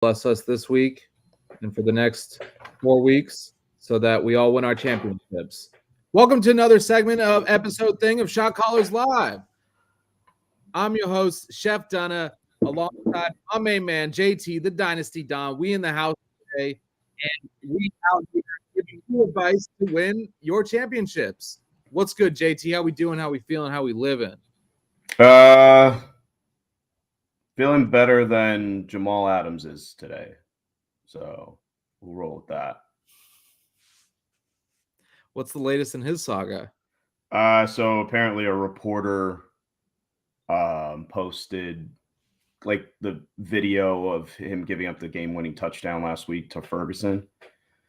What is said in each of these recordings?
bless us this week and for the next 4 weeks so that we all win our championships. Welcome to another segment of episode thing of Shot Callers Live. I'm your host, Chef Dunna, alongside my main man, JT, the Dynasty Don. We in the house today, and we out here giving you advice to win your championships. What's good, JT? How we doing? How we feeling? How we living? Feeling better than Jamal Adams is today. So we'll roll with that. What's the latest in his saga? So apparently a reporter posted like the video of him giving up the game-winning touchdown last week to Ferguson.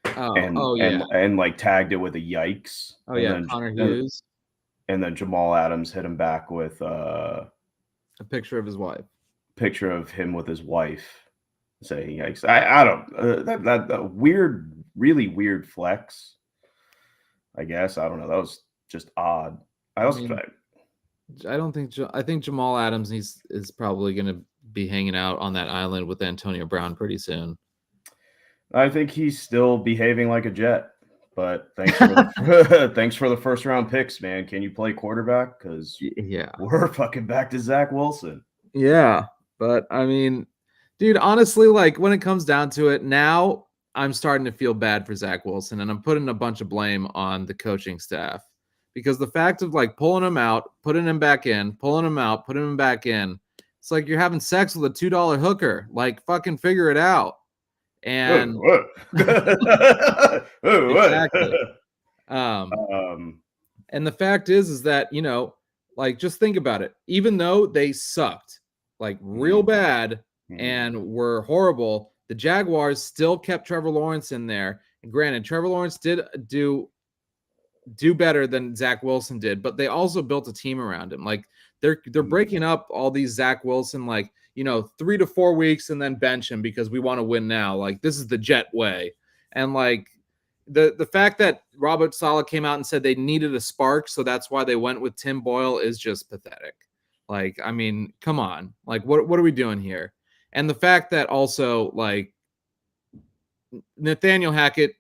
And like tagged it with a yikes. Oh, and yeah, Connor Hughes. And then Jamal Adams hit him back with a picture of his wife. Picture of him with his wife saying yikes. I don't that weird, really weird flex. I guess I don't know. That was just odd. I think Jamal Adams is probably going to be hanging out on that island with Antonio Brown pretty soon. I think he's still behaving like a Jet. But thanks for the, thanks for the first round picks, man. Can you play quarterback? Because we're fucking back to Zach Wilson. Yeah, but I mean, dude, honestly, like when it comes down to it, now I'm starting to feel bad for Zach Wilson, and I'm putting a bunch of blame on the coaching staff because the fact of like pulling him out, putting him back in, pulling him out, putting him back in, it's like you're having sex with a $2 hooker. Like fucking figure it out. And exactly. And the fact is that, you know, like just think about it. Even though they sucked like real bad and were horrible, the Jaguars still kept Trevor Lawrence in there. And granted, Trevor Lawrence did do better than Zach Wilson did, but they also built a team around him. Like they're breaking up all these Zach Wilson, like, you know, 3 to 4 weeks and then bench him because we want to win now. Like this is the Jet way. And like the fact that Robert Saleh came out and said they needed a spark, so that's why they went with Tim Boyle is just pathetic. Like, I mean, come on. Like what are we doing here? And the fact that also like Nathaniel Hackett,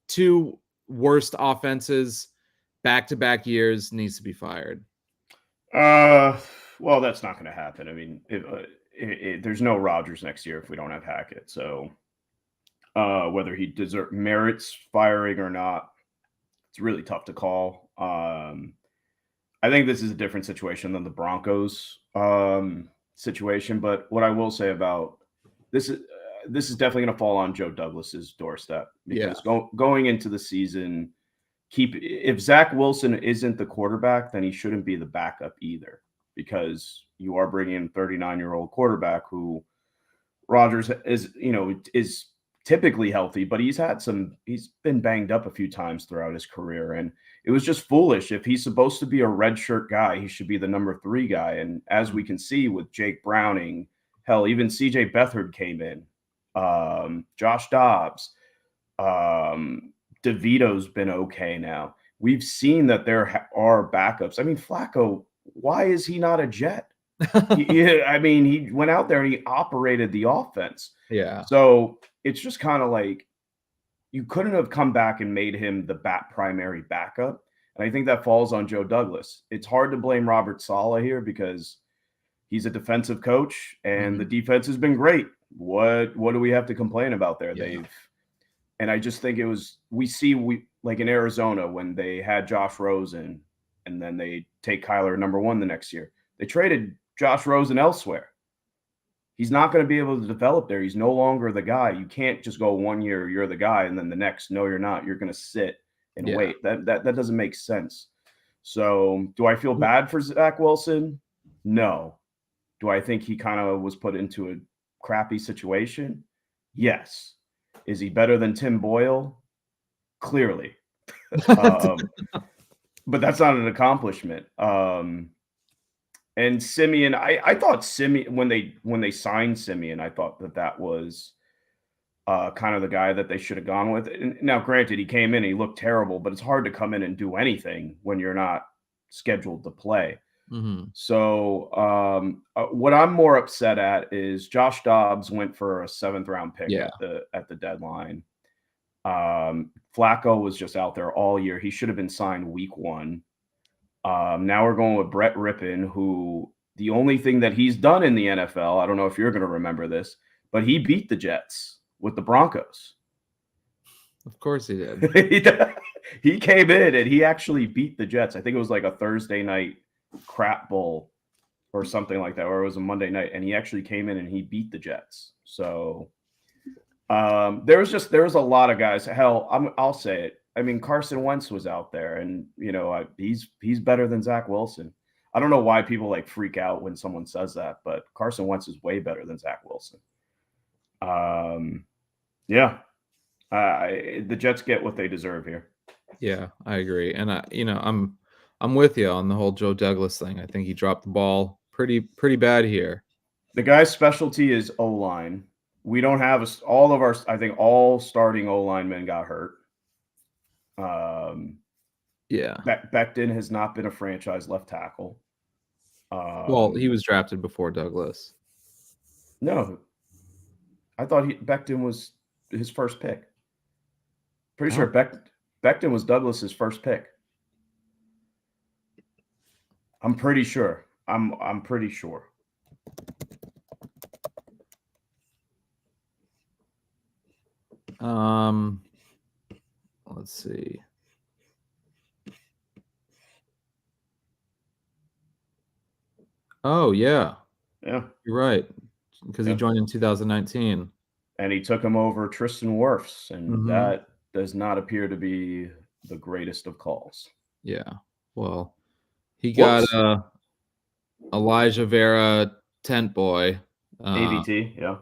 2 worst offenses back-to-back years, needs to be fired. Well, that's not going to happen. I mean, there's no Rodgers next year if we don't have Hackett. So whether he merits firing or not, it's really tough to call. I think this is a different situation than the Broncos situation. But what I will say about this is definitely going to fall on Joe Douglas's doorstep because going into the season, if Zach Wilson isn't the quarterback, then he shouldn't be the backup either, because you are bringing in a 39-year-old quarterback who Rodgers is typically healthy, but he's been banged up a few times throughout his career. And it was just foolish. If he's supposed to be a redshirt guy, he should be the number 3 guy. And as we can see with Jake Browning, hell, even CJ Beathard came in, Josh Dobbs, DeVito's been okay now. We've seen that there are backups. I mean, Flacco, why is he not a Jet? He went out there and he operated the offense. Yeah. So it's just kind of like you couldn't have come back and made him the primary backup. And I think that falls on Joe Douglas. It's hard to blame Robert Saleh here because he's a defensive coach and the defense has been great. What do we have to complain about there? Yeah. And I just think we like in Arizona when they had Josh Rosen and then they take Kyler number 1 the next year. They traded Josh Rosen elsewhere. He's not going to be able to develop there. He's no longer the guy. You can't just go 1 year, you're the guy, and then the next, no, you're not. You're going to sit and wait. That doesn't make sense. So do I feel bad for Zach Wilson? No. Do I think he kind of was put into a crappy situation? Yes. Is he better than Tim Boyle? Clearly. But that's not an accomplishment. And Simeon, I thought Simeon, when they signed Simeon, I thought that was kind of the guy that they should have gone with. And now, granted, he came in, he looked terrible, but it's hard to come in and do anything when you're not scheduled to play. So what I'm more upset at is Josh Dobbs went for a 7th round pick at the deadline. Flacco was just out there all year. He should have been signed week 1. Now we're going with Brett Rippon, who the only thing that he's done in the NFL, I don't know if you're going to remember this, but he beat the Jets with the Broncos. Of course he did. He came in and he actually beat the Jets. I think it was like a Thursday night crap bowl or something like that, or it was a Monday night, and he actually came in and he beat the Jets. So there was a lot of guys. Hell, I'll say it. I mean, Carson Wentz was out there, and he's better than Zach Wilson. I don't know why people like freak out when someone says that, but Carson Wentz is way better than Zach Wilson. The Jets get what they deserve here. Yeah, I agree, and I'm with you on the whole Joe Douglas thing. I think he dropped the ball pretty bad here. The guy's specialty is O-line. We don't have I think all starting O-linemen got hurt. Becton has not been a franchise left tackle. Well, he was drafted before Douglas. No, I thought Becton was his first pick. Pretty sure Becton was Douglas's first pick. I'm pretty sure. I'm pretty sure. Let's see. Oh yeah, you're right, because he joined in 2019, and he took him over Tristan Wirfs, and that does not appear to be the greatest of calls. Yeah, well, he got Elijah Vera, tent boy, AVT, yeah.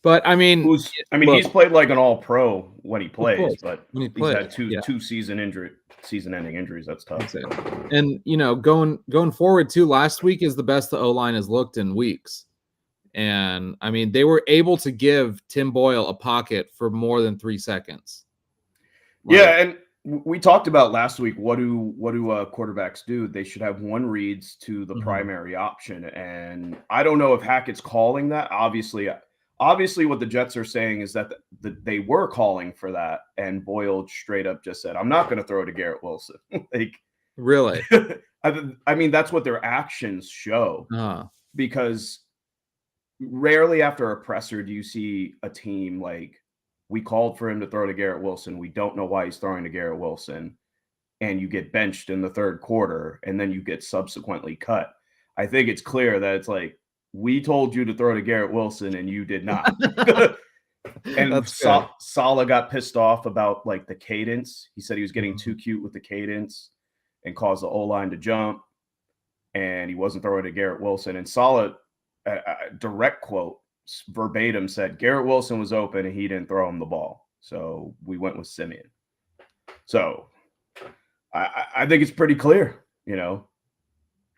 But I mean, he's played like an all-pro when he plays, but he's had two season-ending injuries. That's tough. Exactly. And going forward too, last week is the best the O-line has looked in weeks. And I mean, they were able to give Tim Boyle a pocket for more than 3 seconds. And we talked about last week, what do quarterbacks do? They should have one reads to the primary option. And I don't know if Hackett's calling that. Obviously, what the Jets are saying is that they were calling for that, and Boyle straight up just said, "I'm not going to throw to Garrett Wilson." Really? I mean, that's what their actions show. Because rarely after a presser do you see a team like, we called for him to throw to Garrett Wilson. We don't know why he's throwing to Garrett Wilson, and you get benched in the third quarter, and then you get subsequently cut. I think it's clear that it's like, we told you to throw to Garrett Wilson and you did not. And Saleh got pissed off about like the cadence. He said he was getting too cute with the cadence and caused the O-line to jump, and he wasn't throwing to Garrett Wilson. And Saleh, direct quote, verbatim said Garrett Wilson was open and he didn't throw him the ball. So we went with Simeon. So I think it's pretty clear,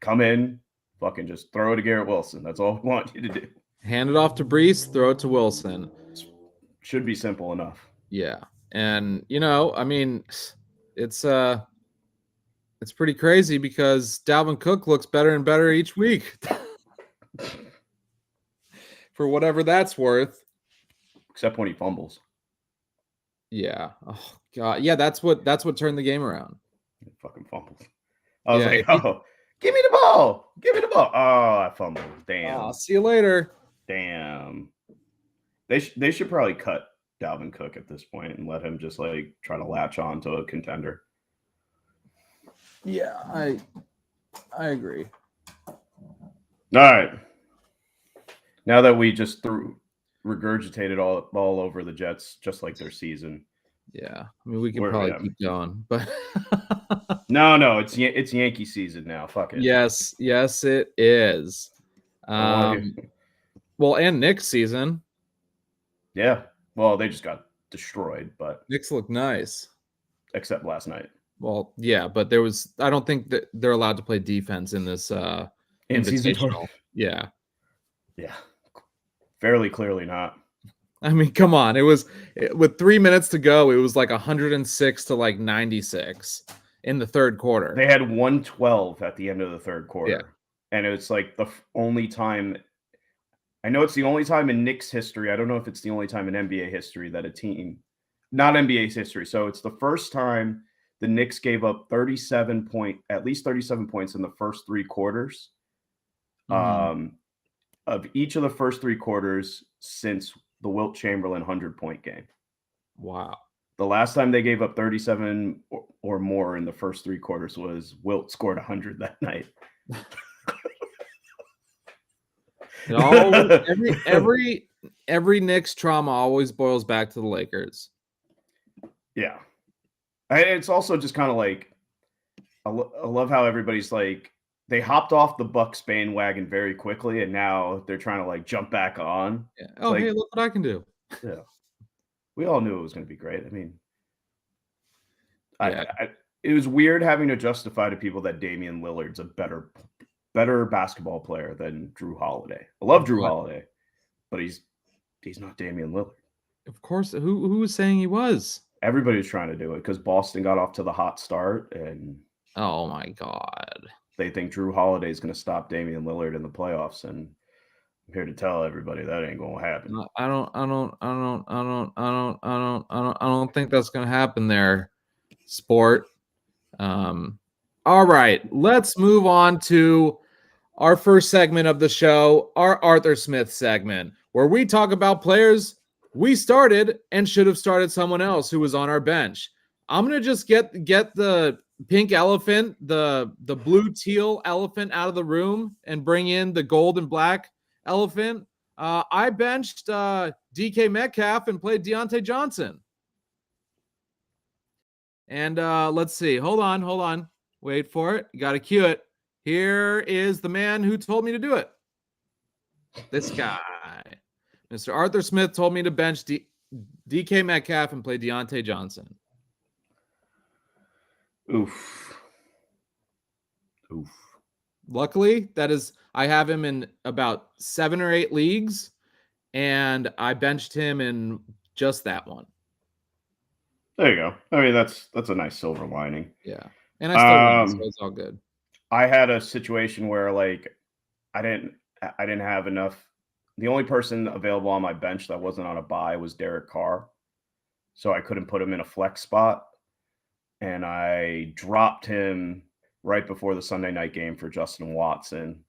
come in, fucking just throw it to Garrett Wilson. That's all we want you to do. Hand it off to Breece, throw it to Wilson. Should be simple enough. Yeah. And, I mean, it's pretty crazy because Dalvin Cook looks better and better each week. For whatever that's worth. Except when he fumbles. Yeah. Oh, God. Yeah, that's what turned the game around. He fucking fumbles. I was like, give me the ball. Give me the ball. Oh, I fumbled. Damn. See you later. Damn. They should probably cut Dalvin Cook at this point and let him just like try to latch on to a contender. Yeah, I agree. All right. Now that we just regurgitated all over the Jets, just like their season. Yeah, I mean, we can probably keep going, but no, it's Yankee season now. Fuck it. Yes, it is. Well, and Knicks season. Yeah, well, they just got destroyed, but Knicks look nice, except last night. Well, yeah, but I don't think that they're allowed to play defense in this invitational. Yeah, fairly clearly not. I mean, come on. With 3 minutes to go, it was like 106 to like 96. in the third quarter. They had 112 at the end of the third quarter. Yeah. And it's like the only time. I know it's the only time in Knicks history. I don't know if it's the only time in NBA history that a team, not NBA's history. So it's the first time the Knicks gave up at least 37 points in the first three quarters. Of each of the first three quarters since the Wilt Chamberlain 100-point game. Wow. The last time they gave up 37 or more in the first three quarters was Wilt scored 100 that night. It always, every Knicks trauma always boils back to the Lakers. Yeah. It's also just kind of like, I love how everybody's like, they hopped off the Bucks bandwagon very quickly, and now they're trying to like jump back on. Yeah. Oh, like, hey, look what I can do. Yeah. We all knew it was going to be great. I mean, it was weird having to justify to people that Damian Lillard's a better basketball player than Drew Holiday. I love Drew Holiday, but he's not Damian Lillard. Of course. Who was saying he was? Everybody was trying to do it because Boston got off to the hot start, and oh my God, they think Drew Holiday is going to stop Damian Lillard in the playoffs, and I'm here to tell everybody that ain't going to happen. I don't think that's going to happen there, sport. All right, let's move on to our first segment of the show, our Arthur Smith segment, where we talk about players we started and should have started someone else who was on our bench. I'm going to just get the pink elephant, the blue teal elephant out of the room and bring in the gold and black elephant. I benched DK Metcalf and played Deontay Johnson. And let's see. Hold on. Wait for it. You got to cue it. Here is the man who told me to do it. This guy. Mr. Arthur Smith told me to bench DK Metcalf and play Deontay Johnson. Oof. Luckily, I have him in about 7 or 8 leagues, and I benched him in just that one. There you go. I mean, that's a nice silver lining. Yeah. And I still won, so it's all good. I had a situation where like I didn't have enough. The only person available on my bench that wasn't on a bye was Derek Carr. So I couldn't put him in a flex spot. And I dropped him right before the Sunday night game for Justin Watson.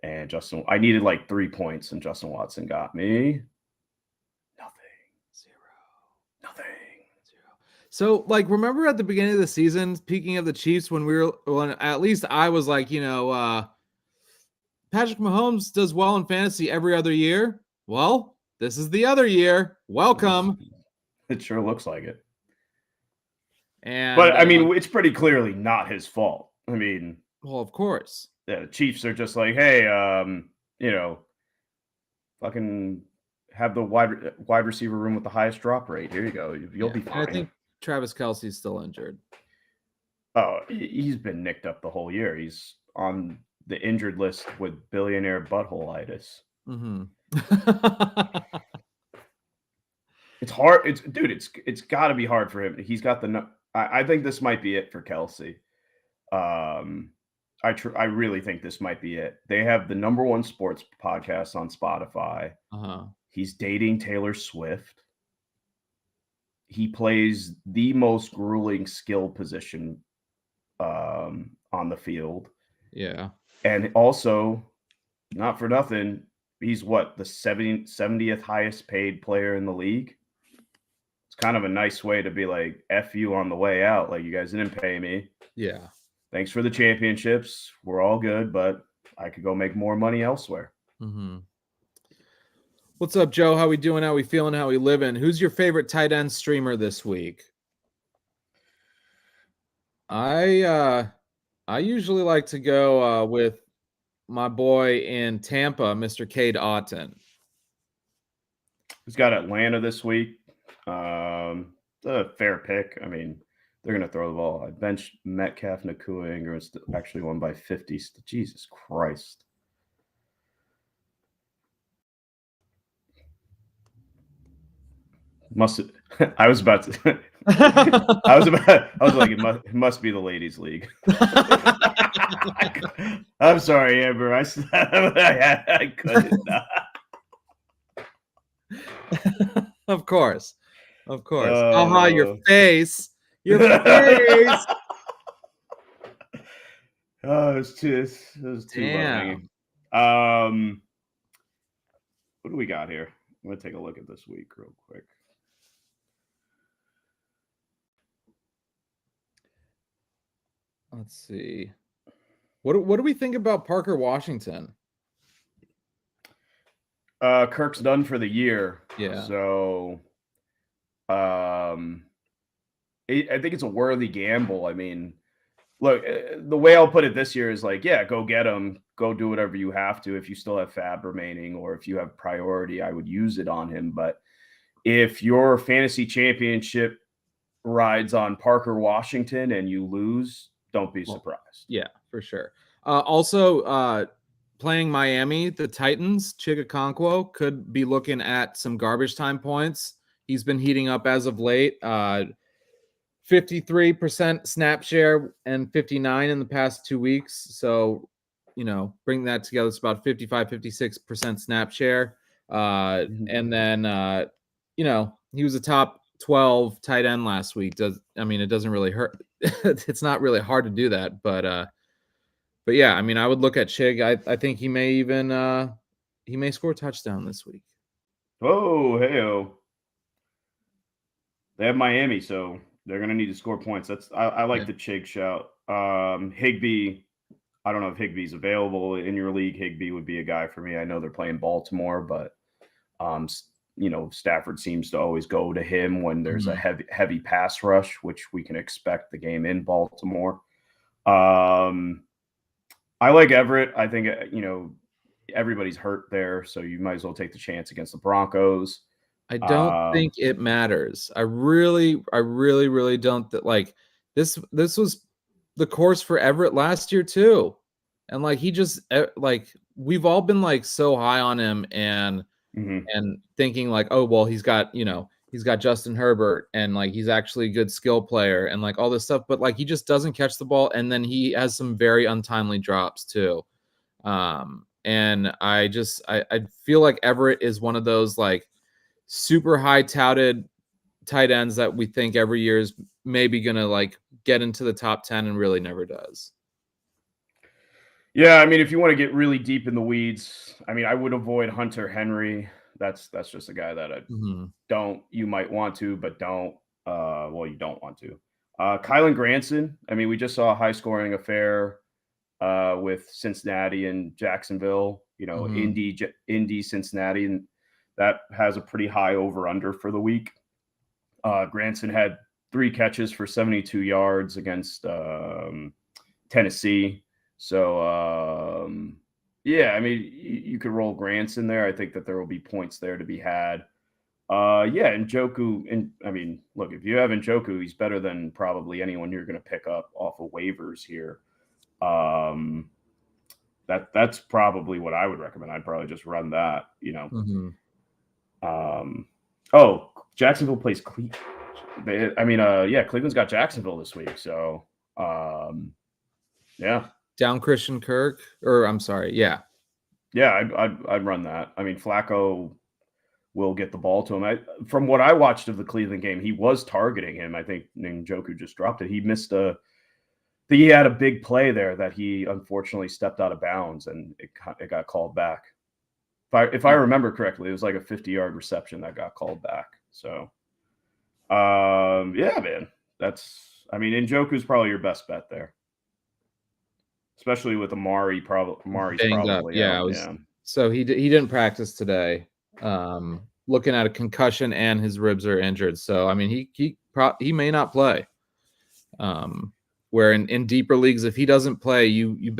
And I needed like 3 points, and Justin Watson got me nothing. So, like, remember at the beginning of the season, speaking of the Chiefs, when at least I was like, Patrick Mahomes does well in fantasy every other year. Well, this is the other year. Welcome. It sure looks like it. But I mean, it's pretty clearly not his fault. I mean, well, of course. Yeah, the Chiefs are just like, hey, fucking have the wide receiver room with the highest drop rate. Here you go. You'll be fine. I think Travis Kelce's still injured. Oh, he's been nicked up the whole year. He's on the injured list with billionaire butthole-itis. Mm-hmm. It's hard. It's got to be hard for him. He's got I think this might be it for Kelce. I really think this might be it. They have the #1 sports podcast on Spotify. Uh-huh. He's dating Taylor Swift. He plays the most grueling skill position on the field. Yeah. And also, not for nothing, he's the 70th highest paid player in the league. It's kind of a nice way to be like, F you on the way out. Like, you guys didn't pay me. Yeah. Thanks for the championships. We're all good, but I could go make more money elsewhere. Mm-hmm. What's up, Joe? How we doing? How we feeling? How we living? Who's your favorite tight end streamer this week? I usually like to go with my boy in Tampa, Mr. Cade Otton. He's got Atlanta this week. A fair pick. I mean, they're going to throw the ball. I benched Metcalf, Nakua, Ingram. Actually won by 50. Jesus Christ. I was about to I was like, it must be the ladies' league. I'm sorry, Amber. I couldn't. Of course. Haha, your face. Your face. Oh, it was too Damn. funny. What do we got here? I'm gonna take a look at this week real quick. Let's see. What do we think about Parker Washington? Kirk's done for the year. Yeah. So, I think it's a worthy gamble. I mean, look, the way I'll put it this year is like, yeah, go get him. Go do whatever you have to. If you still have fab remaining or if you have priority, I would use it on him. But if your fantasy championship rides on Parker Washington and you lose, don't be surprised. Yeah, for sure. Also, playing Miami, the Titans, Chigakonkwo could be looking at some garbage time points. He's been heating up as of late. 53% snap share and 59 in the past 2 weeks. So, bring that together. It's about 56% snap share. And then, he was a top 12 tight end last week. It doesn't really hurt. It's not really hard to do that, but yeah, I would look at Chig. I think he may even he may score a touchdown this week. Oh, hey-o. They have Miami, so they're gonna need to score points. I like the Chig shout. Higbee, I don't know if Higbee's available in your league. Higbee would be a guy for me. I know they're playing Baltimore, but Stafford seems to always go to him when there's a heavy pass rush, which we can expect the game in Baltimore. I like Everett. I think, everybody's hurt there, so you might as well take the chance against the Broncos. I don't think it matters. I really don't. This was the course for Everett last year too. And he just we've all been so high on him and thinking oh, well, he's got Justin Herbert and he's actually a good skill player and all this stuff, but he just doesn't catch the ball, and then he has some very untimely drops too. And I feel like Everett is one of those super high touted tight ends that we think every year is maybe gonna get into the top 10 and really never does. Yeah, if you want to get really deep in the weeds, I would avoid Hunter Henry. That's just a guy that you might want to, but don't. You don't want to. Kylan Granson. We just saw a high scoring affair with Cincinnati and Jacksonville. Indy, Cincinnati, and that has a pretty high over under for the week. Granson had 3 catches for 72 yards against Tennessee. So, you could roll Granson there. I think that there will be points there to be had. Njoku. And look, if you have Njoku, he's better than probably anyone you're going to pick up off of waivers here. That's probably what I would recommend. I'd probably just run that, Jacksonville plays Cleveland. Cleveland's got Jacksonville this week. So, down Christian Kirk, or I'm sorry. Yeah. Yeah. I'd run that. Flacco will get the ball to him. From what I watched of the Cleveland game, he was targeting him. I think Njoku just dropped it. He missed he had a big play there that he unfortunately stepped out of bounds and it got called back. If I remember correctly, it was like a 50-yard reception that got called back. So, man, Njoku's probably your best bet there, especially with Amari. Amari's probably out. So he didn't practice today. Looking at a concussion and his ribs are injured. So he may not play. Where in deeper leagues, if he doesn't play, you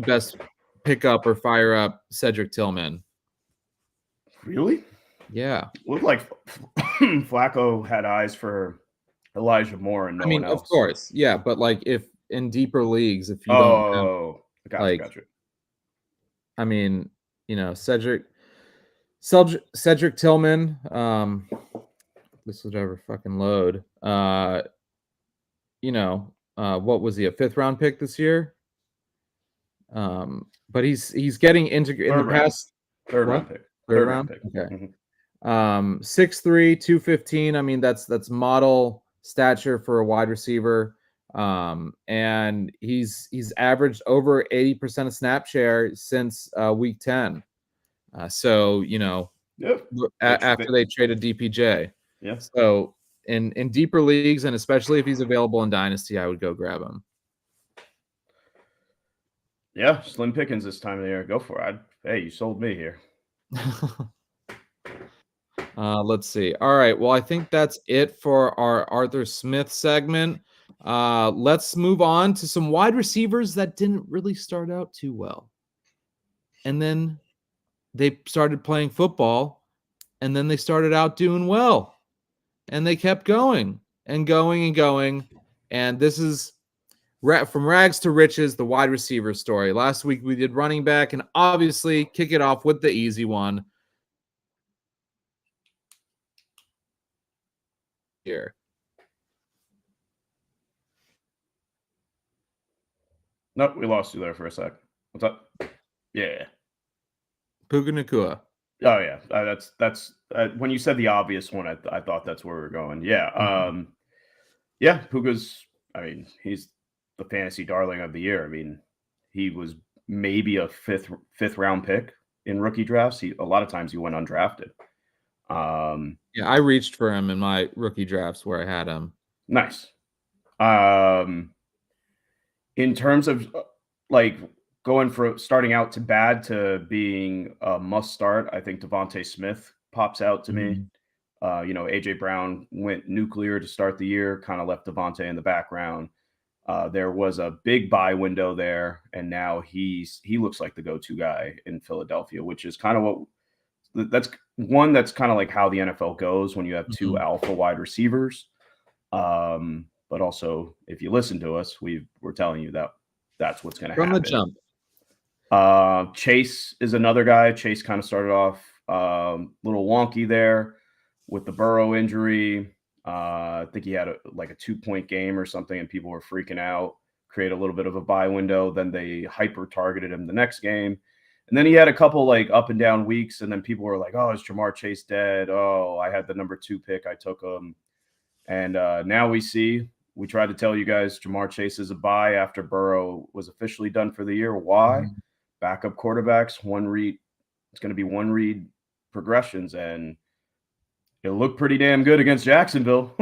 best pick up or fire up Cedric Tillman. Really? Yeah. Looked like Flacco had eyes for Elijah Moore and no one else. Of course. Yeah, but if in deeper leagues, if you don't gotcha. Cedric Tillman, this would ever fucking load. What was he, a 5th round pick this year? But he's getting integrated in the past. Third round pick. Third round pick. Okay. Mm-hmm. 6'3", 215. I mean, that's model stature for a wide receiver. And he's averaged over 80% of snap share since week 10. So after they traded DPJ. Yeah. So in deeper leagues, and especially if he's available in Dynasty, I would go grab him. Yeah, slim pickings this time of the year. Go for it. Hey, you sold me here. Let's see. All right. Well, I think that's it for our Arthur Smith segment. Let's move on to some wide receivers that didn't really start out too well. And then they started playing football, and then they started out doing well. And they kept going and going and going. And this is from rags to riches, the wide receiver story. Last week we did running back, and obviously kick it off with the easy one. Here. Nope, we lost you there for a sec. What's up? Yeah. Puka Nacua. Oh yeah, that's when you said the obvious one, I thought that's where we were going. Yeah, yeah, Puka's. I mean, he's the fantasy darling of the year. I mean, he was maybe a fifth round pick in rookie drafts. A lot of times he went undrafted. Yeah, I reached for him in my rookie drafts where I had him. Nice. In terms of like going from starting out to bad to being a must start, I think Devontae Smith pops out to me. AJ Brown went nuclear to start the year, kind of left Devontae in the background. There was a big buy window there, and now he looks like the go-to guy in Philadelphia, which is kind of that's kind of like how the NFL goes when you have two alpha wide receivers. But also, if you listen to us, we're telling you that's what's going to happen. From the jump. Chase is another guy. Chase kind of started off a little wonky there with the Burrow injury. I think he had a 2-point game or something, and people were freaking out, create a little bit of a buy window. Then they hyper targeted him the next game. And then he had a couple up and down weeks, and then people were like, oh, is Jamar Chase dead? Oh, I had the number 2 pick. I took him. And now we tried to tell you guys Jamar Chase is a buy after Burrow was officially done for the year. Why? Backup quarterbacks, one read. It's going to be one read progressions, and it looked pretty damn good against Jacksonville.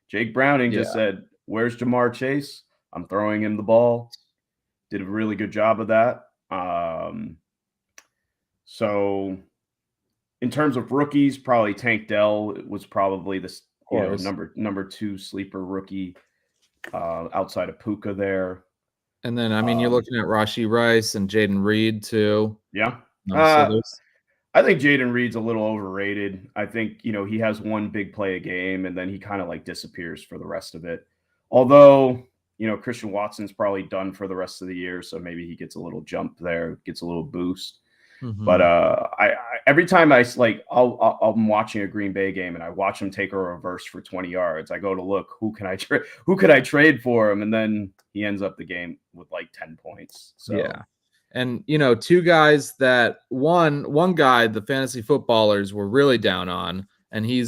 Jake Browning just said, where's Jamar Chase? I'm throwing him the ball. Did a really good job of that. So in terms of rookies, probably Tank Dell was probably the number 2 sleeper rookie outside of Puka there. And then, I mean, you're looking at Rashee Rice and Jaden Reed too. Yeah. I think Jaden Reed's a little overrated. I think, he has one big play a game, and then he kind of disappears for the rest of it. Although, Christian Watson's probably done for the rest of the year, so maybe he gets a little jump there, gets a little boost. But I every time I'm watching a Green Bay game and I watch him take a reverse for 20 yards, I go to look, who could I trade for him? And then he ends up the game with 10 points. So yeah. And two guys that one guy the fantasy footballers were really down on, and he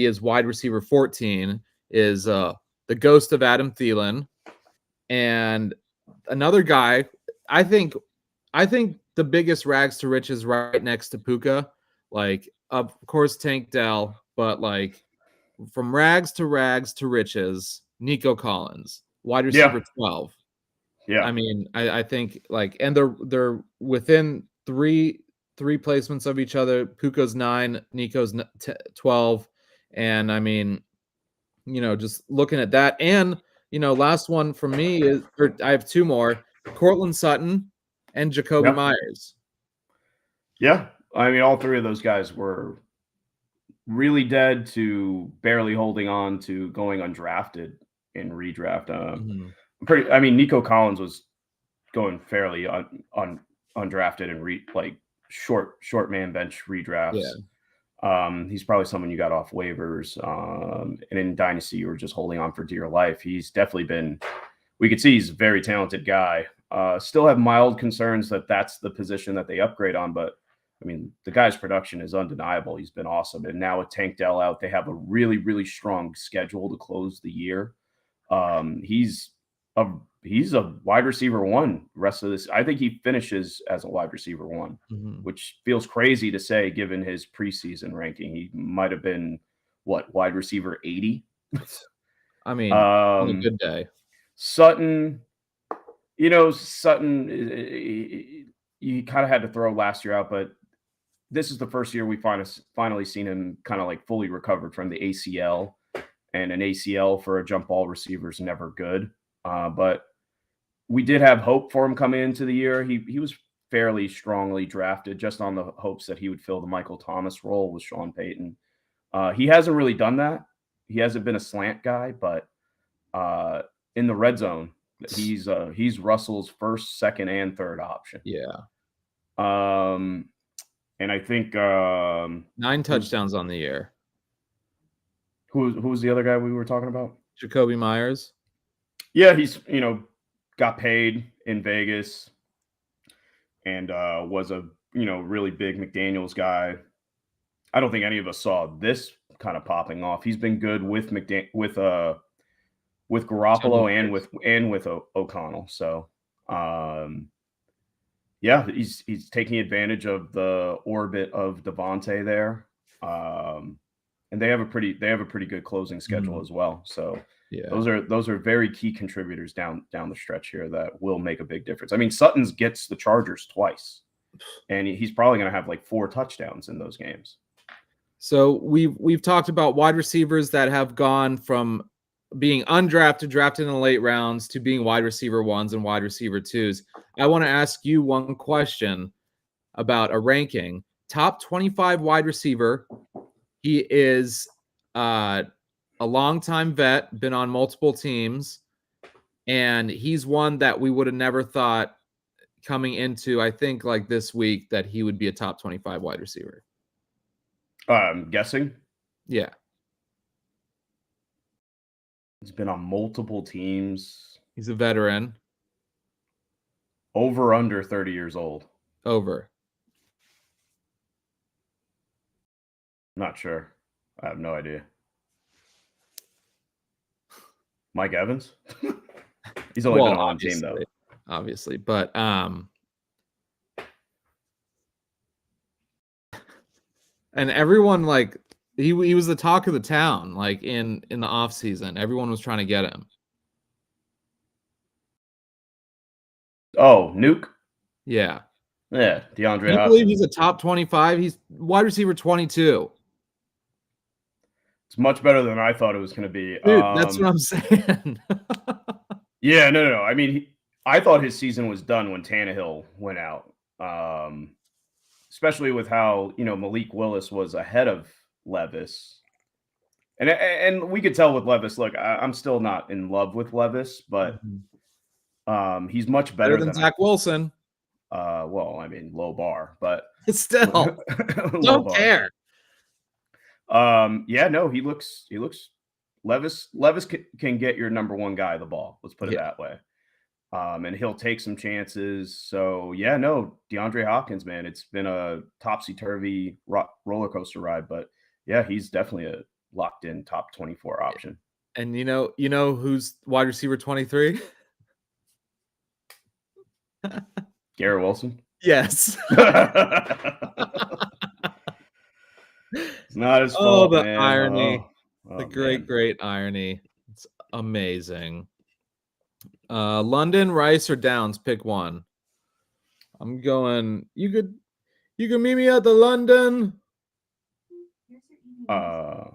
is wide receiver 14, is the ghost of Adam Thielen. And another guy, I think the biggest rags to riches right next to Puka, of course Tank Dell, but from rags to riches, Nico Collins, wide receiver 12. Yeah, I mean, I think and they're within three placements of each other. Puka's 9, Nico's 12, and I mean, just looking at that, and last one for me is, I have 2 more: Cortland Sutton and Jacoby Myers. Yeah, I mean, all 3 of those guys were really dead to barely holding on to going undrafted in redraft. I mean, Nico Collins was going fairly undrafted and short man bench redrafts. He's probably someone you got off waivers. And in Dynasty, you were just holding on for dear life. He's definitely been, we could see he's a very talented guy. Still have mild concerns that that's the position that they upgrade on. But, I mean, the guy's production is undeniable. He's been awesome. And now with Tank Dell out, they have a really, really strong schedule to close the year. He's a wide receiver one rest of this. I think he finishes as a wide receiver one, which feels crazy to say given his preseason ranking. He might have been wide receiver 80. I mean, on a good day. Sutton, you kind of had to throw last year out, but this is the first year we finally seen him kind of like fully recovered from the ACL, and an ACL for a jump ball receiver is never good. But we did have hope for him coming into the year. He was fairly strongly drafted just on the hopes that he would fill the Michael Thomas role with Sean Payton. He hasn't really done that. He hasn't been a slant guy, but in the red zone, he's Russell's first, second, and third option. Yeah. And I think 9 touchdowns on the year. Who was the other guy we were talking about? Jacoby Myers. Yeah, he's got paid in Vegas and was a really big McDaniels guy. I don't think any of us saw this kind of popping off. He's been good with Garoppolo and with O'Connell. So yeah, he's taking advantage of the orbit of Devontae there. And they have a pretty good closing schedule as well. So yeah, those are very key contributors down the stretch here that will make a big difference. I mean, Sutton's gets the Chargers twice, and he's probably going to have like 4 touchdowns in those games. So we've talked about wide receivers that have gone from being undrafted, drafted in the late rounds, to being wide receiver 1s and wide receiver 2s. I want to ask you one question about a ranking. Top 25 wide receiver. He is a longtime vet, been on multiple teams, and he's one that we would have never thought coming into, I think, like this week, that he would be a top 25 wide receiver. I'm guessing. Yeah. He's been on multiple teams. He's a veteran. Over under 30 years old. Over. Not sure. I have no idea. Mike Evans? He's only been on one team, though. Obviously. But and everyone, like, he was the talk of the town, like in the off season. Everyone was trying to get him. Oh, Nuke? Yeah. Yeah, DeAndre. Can you believe he's a top 25? He's wide receiver 22. It's much better than I thought it was going to be. Dude, that's what I'm saying. Yeah, no. I mean, I thought his season was done when Tannehill went out. Especially with how, Malik Willis was ahead of Levis. And we could tell with Levis, look, I'm still not in love with Levis, but he's much better than Zach Wilson. Well, I mean, low bar, but still don't care. Yeah, no, he looks Levis can get your number 1 guy the ball. Let's put it that way. And he'll take some chances. So yeah, no, DeAndre Hopkins, man, it's been a topsy-turvy roller coaster ride, but yeah, he's definitely a locked in top 24 option. And you know who's wide receiver 23? Garrett Wilson? Yes. It's not his fault. The man. irony. Oh, the great irony. It's amazing. London, Rice, or Downs? Pick one. I'm going. You could meet me at the London. I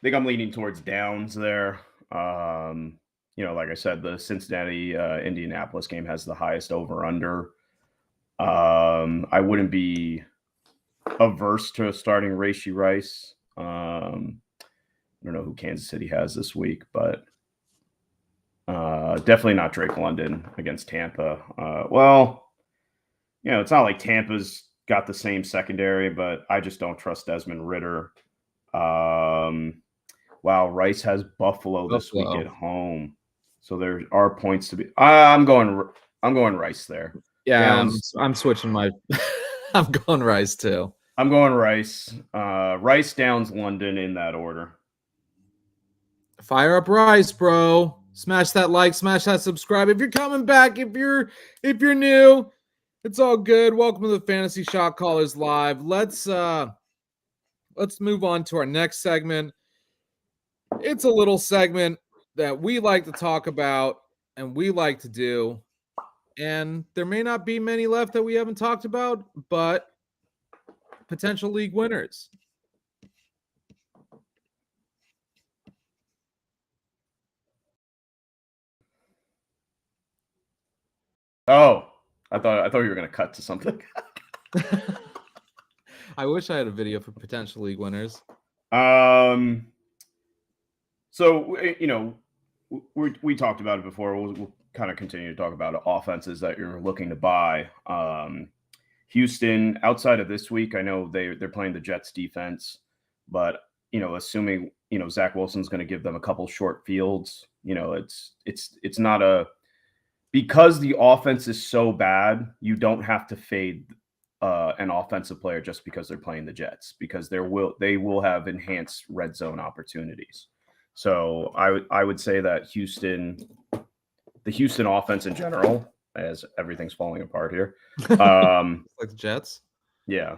think I'm leaning towards Downs there. Like I said, the Cincinnati Indianapolis game has the highest over under. I wouldn't be averse to starting Rashee Rice. I don't know who Kansas City has this week, but Definitely not Drake London against Tampa. Well, it's not like Tampa's got the same secondary, but I just don't trust Desmond Ridder. Wow, Rice has Buffalo this week at home, so there are points to be. I'm going Rice there. Yeah, I'm switching my. I'm going Rice too. I'm going Rice. Rice, Downs, London in that order. Fire up Rice, bro. Smash that like, smash that subscribe. If you're coming back, if you're new, it's all good. Welcome to the Fantasy Shot Callers Live. Let's move on to our next segment. It's a little segment that we like to talk about and we like to do. And there may not be many left that we haven't talked about, but potential league winners. Oh, I thought you were going to cut to something. I wish I had a video for potential league winners. So, we talked about it before. We'll kind of continue to talk about offenses that you're looking to buy. Houston, outside of this week, I know they're playing the Jets defense, but assuming Zach Wilson's going to give them a couple short fields, it's not because the offense is so bad, you don't have to fade an offensive player just because they're playing the Jets, because they will have enhanced red zone opportunities. So I would say that the Houston offense in general, as everything's falling apart here, like the Jets. Yeah,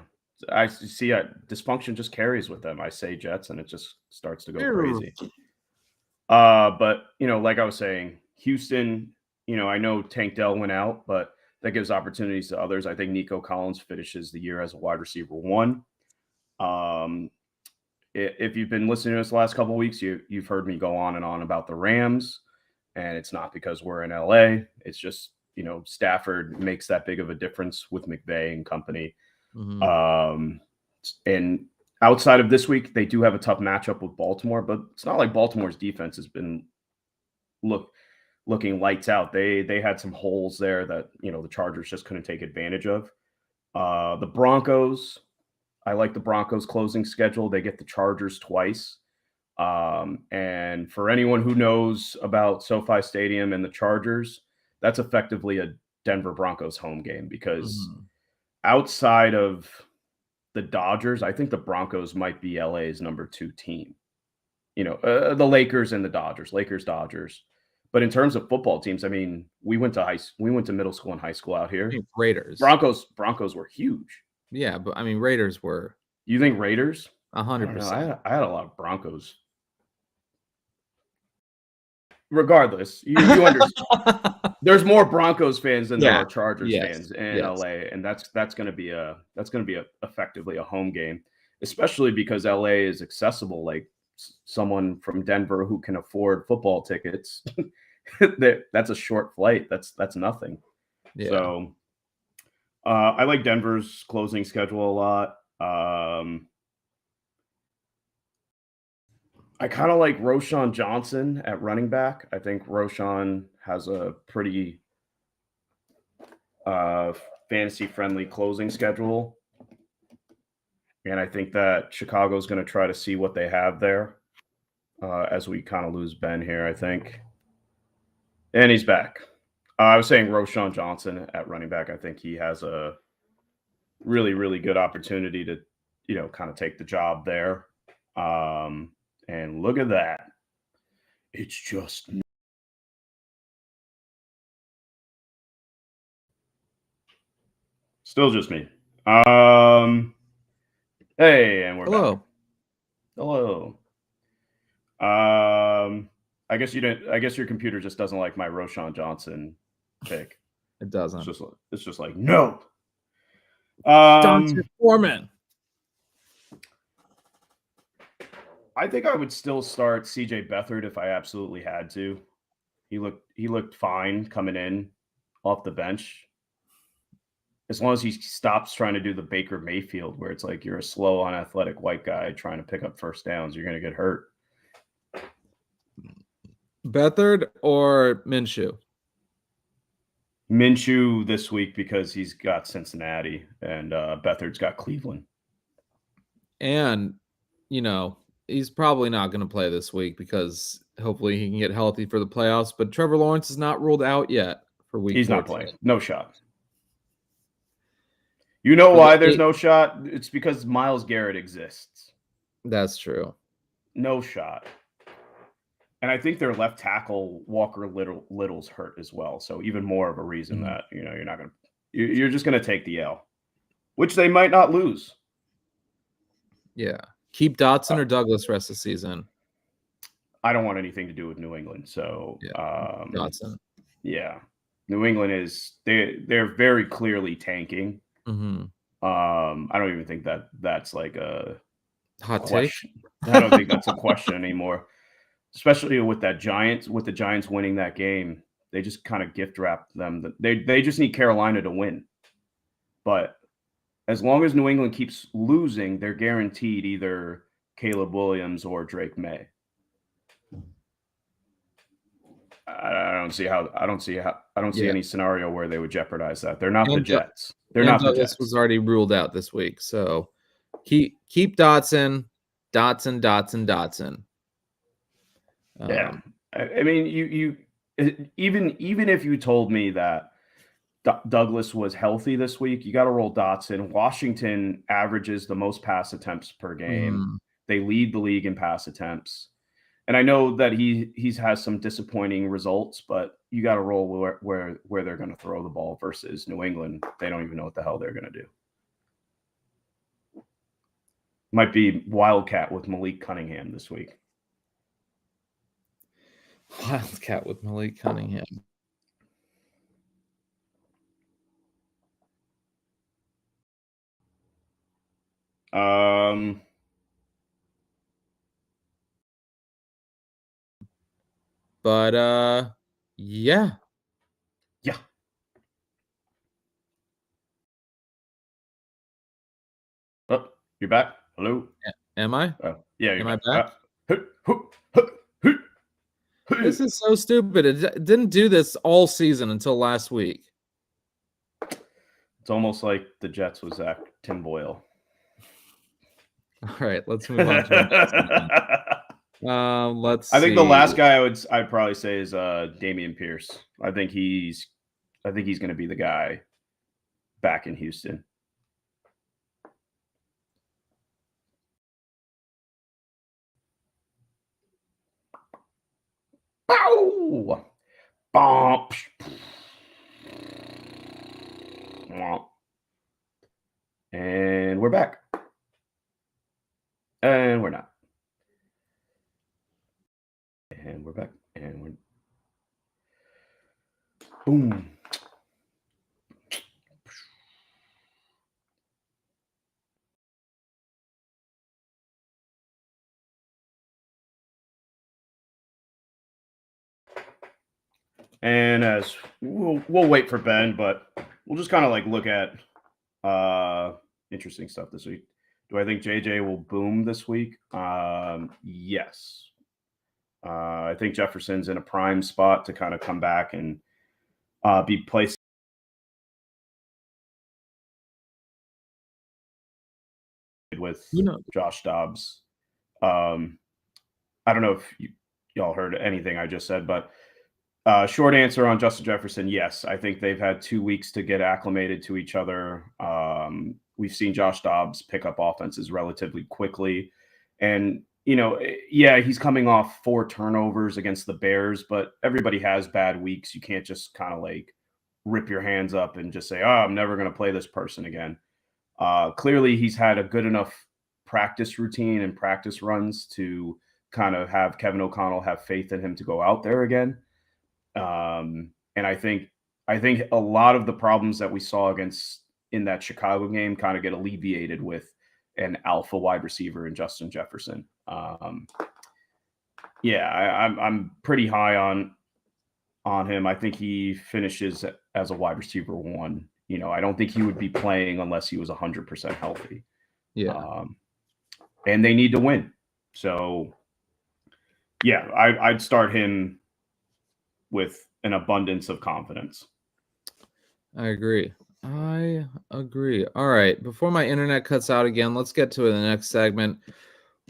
I see. Dysfunction just carries with them. I say Jets, and it just starts to go crazy. But like I was saying, Houston. I know Tank Dell went out, but that gives opportunities to others. I think Nico Collins finishes the year as a wide receiver 1. If you've been listening to us the last couple of weeks, you've heard me go on and on about the Rams, and it's not because we're in LA. It's just, Stafford makes that big of a difference with McVay and company. Mm-hmm. And outside of this week, they do have a tough matchup with Baltimore, but it's not like Baltimore's defense has been looking lights out. They had some holes there that, the Chargers just couldn't take advantage of. The Broncos, I like the Broncos closing schedule. They get the Chargers twice. And for anyone who knows about SoFi Stadium and the Chargers, that's effectively a Denver Broncos home game, because outside of the Dodgers, I think the Broncos might be LA's number 2 team. The Lakers and the Dodgers, Dodgers. But in terms of football teams, I mean, we went to middle school and high school out here. Raiders. Broncos were huge. Yeah, but I mean, Raiders were. You think Raiders? 100%. I had a lot of Broncos. Regardless, you understand. There's more Broncos fans than there are Chargers fans in LA, and that's going to be effectively a home game, especially because LA is accessible. Like someone from Denver who can afford football tickets, that's a short flight. That's nothing. Yeah. So I like Denver's closing schedule a lot. I kind of like Roschon Johnson at running back. I think Roschon has a pretty fantasy-friendly closing schedule. And I think that Chicago's going to try to see what they have there as we kind of lose Ben here, I think. And he's back. I was saying Roschon Johnson at running back. I think he has a really, really good opportunity to, kind of take the job there. And look at that. It's just still just me. Hey, and we're back. Hello. I guess your computer just doesn't like my Roschon Johnson pick. It doesn't. It's just like no. Dante Foreman. I think I would still start CJ Beathard if I absolutely had to. He looked fine coming in off the bench. As long as he stops trying to do the Baker Mayfield, where it's like you're a slow, unathletic white guy trying to pick up first downs, you're going to get hurt. Beathard, or Minshew? Minshew this week because he's got Cincinnati and Beathard's got Cleveland. And, he's probably not going to play this week because hopefully he can get healthy for the playoffs. But Trevor Lawrence is not ruled out yet for week 14. He's not playing. No shot. You know why there's no shot? It's because Myles Garrett exists. That's true. No shot. And I think their left tackle, Walker Little's hurt as well. So even more of a reason that, you're just going to take the L, which they might not lose. Yeah. Keep Dotson or Douglas rest of the season. I don't want anything to do with New England. So Dotson. Yeah. New England they're very clearly tanking. Mm-hmm. I don't even think that's like a hot question. I don't think that's a question anymore. Especially with the Giants winning that game, they just kind of gift wrapped them. They just need Carolina to win. But as long as New England keeps losing, they're guaranteed either Caleb Williams or Drake May. I don't see any scenario where they would jeopardize that. They're not the Jets. They're not the Jets. Douglas was already ruled out this week, so keep Dotson. Yeah, I mean, you even if you told me that Douglas was healthy this week, you got to roll Dotson. Washington averages the most pass attempts per game. They lead the league in pass attempts. And I know that he's has some disappointing results, but you got to roll where they're going to throw the ball versus New England. They don't even know what the hell they're going to do. Might be Wildcat with Malik Cunningham this week. Wildcat with Malik Cunningham. But yeah. Oh, you're back. Hello. Am I? Yeah. Am I back? This is so stupid. It didn't do this all season until last week. It's almost like the Jets was Zach Tim Boyle. All right, let's move on to let's see. I think the last guy I'd probably say is Dameon Pierce. I think he's going to be the guy back in Houston. Bow! Bomp! And we're back. And we're not. And we're back. And we're... Boom. And as we'll wait for Ben, but we'll just kind of like look at interesting stuff this week. Do I think JJ will boom this week? Yes. I think Jefferson's in a prime spot to kind of come back and be placed with Josh Dobbs. I don't know if y'all heard anything I just said, but short answer on Justin Jefferson, yes. I think they've had 2 weeks to get acclimated to each other. We've seen Josh Dobbs pick up offenses relatively quickly. And, he's coming off 4 turnovers against the Bears, but everybody has bad weeks. You can't just kind of like rip your hands up and just say, I'm never going to play this person again. Clearly, he's had a good enough practice routine and practice runs to kind of have Kevin O'Connell have faith in him to go out there again. And I think a lot of the problems that we saw in that Chicago game kind of get alleviated with an alpha wide receiver in Justin Jefferson. I'm pretty high on him. I think he finishes as a wide receiver 1. I don't think he would be playing unless he was 100% healthy. Yeah. And they need to win. So, yeah, I'd start him with an abundance of confidence. I agree. All right. Before my internet cuts out again, let's get to the next segment.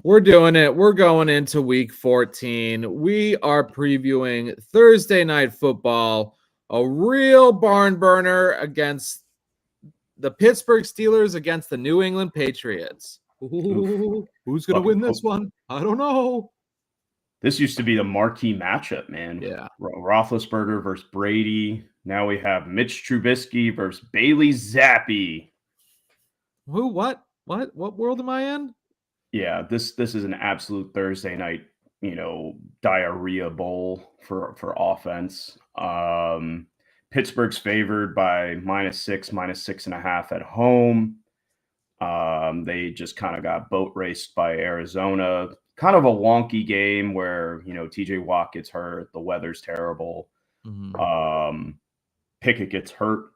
We're doing it. We're going into week 14. We are previewing Thursday night football, a real barn burner against the Pittsburgh Steelers against the New England Patriots. Ooh, who's going to win this one? I don't know. This used to be the marquee matchup, man. Yeah. Roethlisberger versus Brady. Now we have Mitch Trubisky versus Bailey Zappi. Who? What world am I in? Yeah, this is an absolute Thursday night, diarrhea bowl for offense. Pittsburgh's favored by -6, -6.5 at home. They just kind of got boat raced by Arizona. Kind of a wonky game where, TJ Watt gets hurt. The weather's terrible. Mm-hmm. Pickett gets hurt.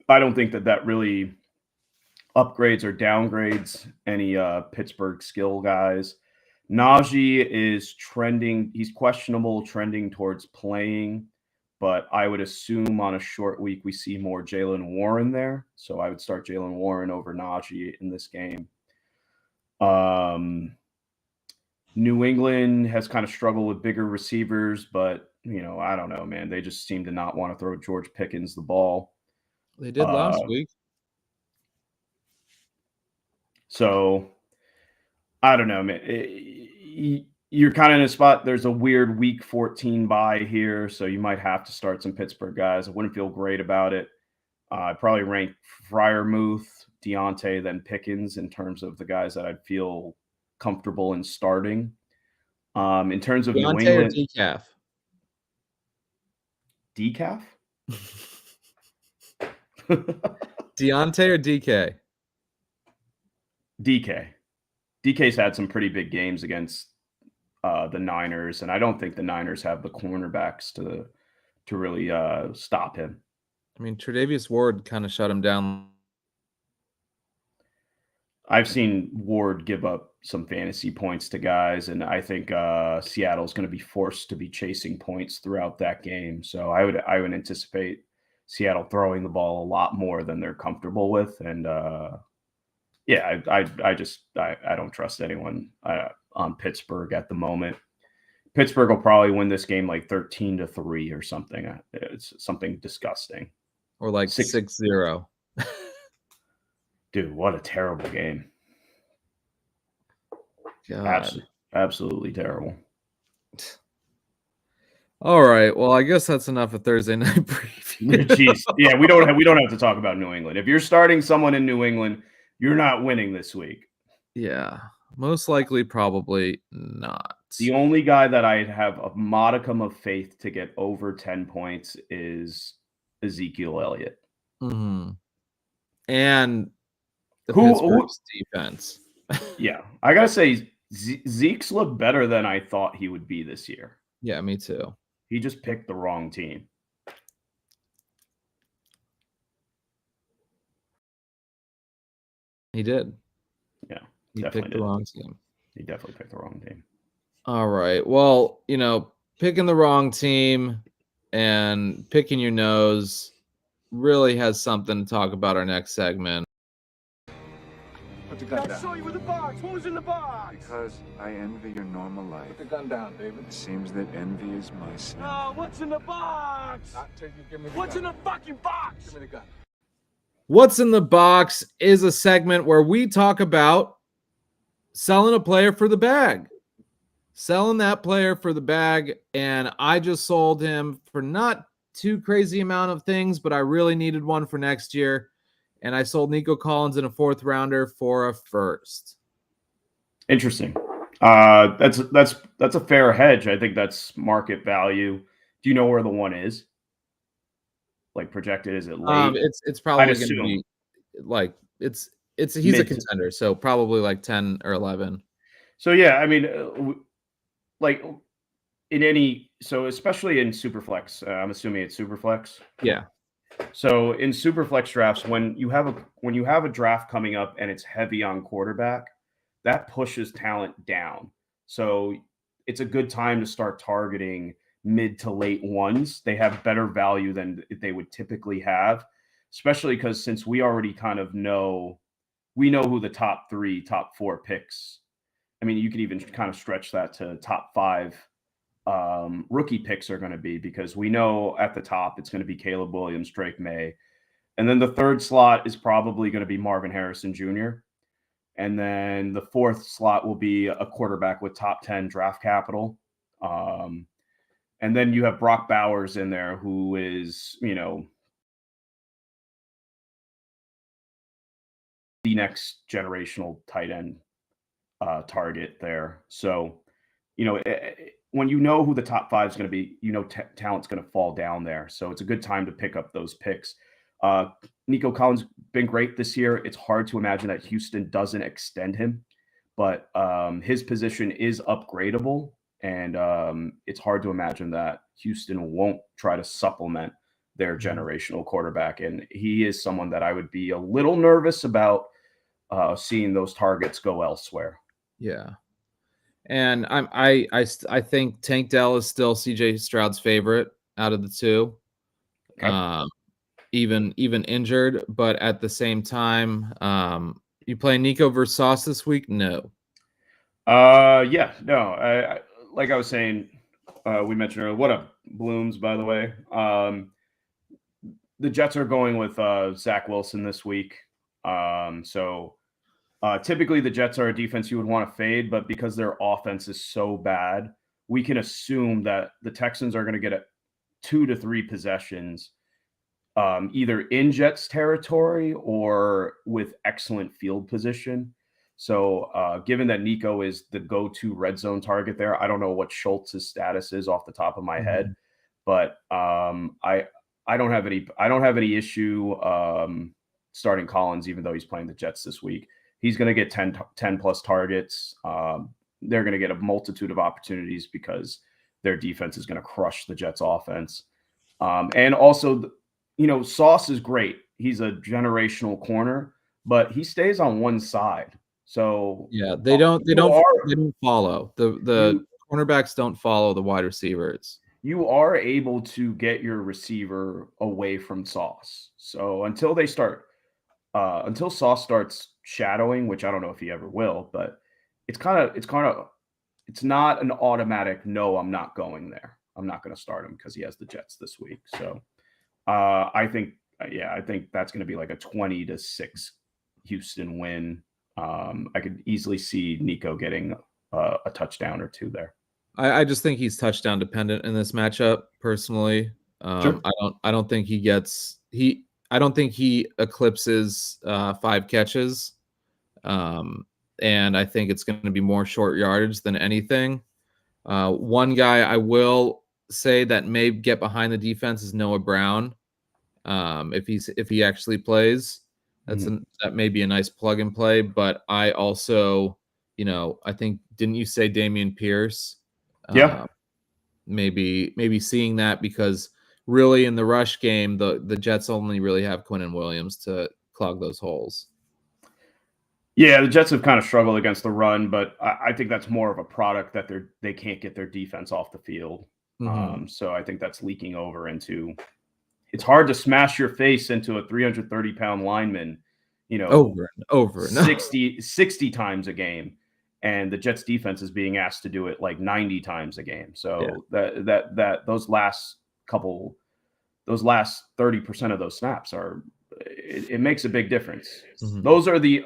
I don't think that really upgrades or downgrades any Pittsburgh skill guys. Najee is trending. He's questionable, trending towards playing. But I would assume on a short week we see more Jaylen Warren there. So I would start Jaylen Warren over Najee in this game. New England has kind of struggled with bigger receivers, but, I don't know, man. They just seem to not want to throw George Pickens the ball. They did last week. So, I don't know, man. You're kind of in a spot. There's a weird week 14 bye here, so you might have to start some Pittsburgh guys. I wouldn't feel great about it. I'd probably rank Freiermuth, Deontay, then Pickens in terms of the guys that I'd feel comfortable in starting. In terms of Deontay New England, or decaf? Deontay or DK? DK. DK's had some pretty big games against the Niners, and I don't think the Niners have the cornerbacks to really stop him. I mean, Tre'Davious Ward kind of shut him down. I've seen Ward give up some fantasy points to guys, and I think Seattle's going to be forced to be chasing points throughout that game. So I would anticipate Seattle throwing the ball a lot more than they're comfortable with, and I don't trust anyone on Pittsburgh at the moment. Pittsburgh will probably win this game like 13-3 or something. It's something disgusting. Or like 6-0. Dude, what a terrible game. God. Absolutely terrible. All right. Well, I guess that's enough of Thursday night preview. Jeez. Yeah, we don't have to talk about New England. If you're starting someone in New England, you're not winning this week. Yeah. Most likely, probably not. The only guy that I have a modicum of faith to get over 10 points is Ezekiel Elliott. Mm-hmm. And the Pittsburgh defense. Yeah. I got to say, Zeke's looked better than I thought he would be this year. Yeah, me too. He just picked the wrong team. He did. Yeah. He picked the wrong team. He definitely picked the wrong team. All right. Well, picking the wrong team and picking your nose really has something to talk about our next segment. Put the gun down. I saw you with the box. What was in the box? Because I envy your normal life. Put the gun down, David. It seems that envy is my sin. No, what's in the box? Not till you give me the What's gun. in the fucking box? Give me the gun. What's in the Box is a segment where we talk about selling a player for the bag. Selling that player for the bag, and I just sold him for not too crazy amount of things, but I really needed one for next year, and I sold Nico Collins in a 4th rounder for a 1st. Interesting. That's a fair hedge. I think that's market value. Do you know where the one is? Like projected? Is it late? It's probably going to be like he's a contender, so probably like 10 or 11. So yeah, I mean, like especially in Superflex, I'm assuming it's Superflex. Yeah. So in Superflex drafts, when you have a draft coming up and it's heavy on quarterback, that pushes talent down. So it's a good time to start targeting mid to late ones, they have better value than they would typically have, especially because since we already kind of know who the top 3, top 4 picks. I mean, you could even kind of stretch that to top 5 rookie picks are going to be, because we know at the top it's going to be Caleb Williams, Drake May. And then the third slot is probably going to be Marvin Harrison Jr. And then the fourth slot will be a quarterback with top 10 draft capital. And then you have Brock Bowers in there, who is, the next generational tight end target there. So, when you know who the top 5 is going to be, talent's going to fall down there. So it's a good time to pick up those picks. Nico Collins been great this year. It's hard to imagine that Houston doesn't extend him, but his position is upgradable, and it's hard to imagine that Houston won't try to supplement their generational quarterback. And he is someone that I would be a little nervous about seeing those targets go elsewhere. Yeah. And I think Tank Dell is still CJ Stroud's favorite out of the 2. Okay. Even injured, but at the same time, you play Nico versus Sauce this week? No. Yeah, no. I like I was saying, we mentioned earlier. What up, Blooms? By the way, the Jets are going with Zach Wilson this week. So typically the Jets are a defense you would want to fade, but because their offense is so bad, we can assume that the Texans are going to get 2 to 3 possessions, either in Jets territory or with excellent field position. So given that Nico is the go-to red zone target there, I don't know what Schultz's status is off the top of my head, but I don't have any issue starting Collins, even though he's playing the Jets this week. He's going to get 10 plus targets. They're going to get a multitude of opportunities because their defense is going to crush the Jets offense. And also, Sauce is great. He's a generational corner, but he stays on one side. So yeah, they don't follow the cornerbacks don't follow the wide receivers. You are able to get your receiver away from Sauce. So until Sauce starts shadowing, which I don't know if he ever will, but it's not an automatic, no, I'm not going there. I'm not going to start him because he has the Jets this week. So I think that's going to be like a 20-6 Houston win. I could easily see Nico getting a touchdown or 2 there. I just think he's touchdown dependent in this matchup personally. Sure. I don't think he eclipses 5 catches. And I think it's going to be more short yardage than anything. One guy I will say that may get behind the defense is Noah Brown. If he actually plays, that may be a nice plug and play. But I also, I think, didn't you say Dameon Pierce? Yeah. Maybe seeing that, because really in the rush game, the Jets only really have Quinnen Williams to clog those holes. Yeah, the Jets have kind of struggled against the run, but I think that's more of a product that they can't get their defense off the field. So I think that's leaking over into. It's hard to smash your face into a 330-pound lineman, over and over 60 times a game, and the Jets defense is being asked to do it like 90 times a game. So those last 30% of those snaps it makes a big difference. Those are the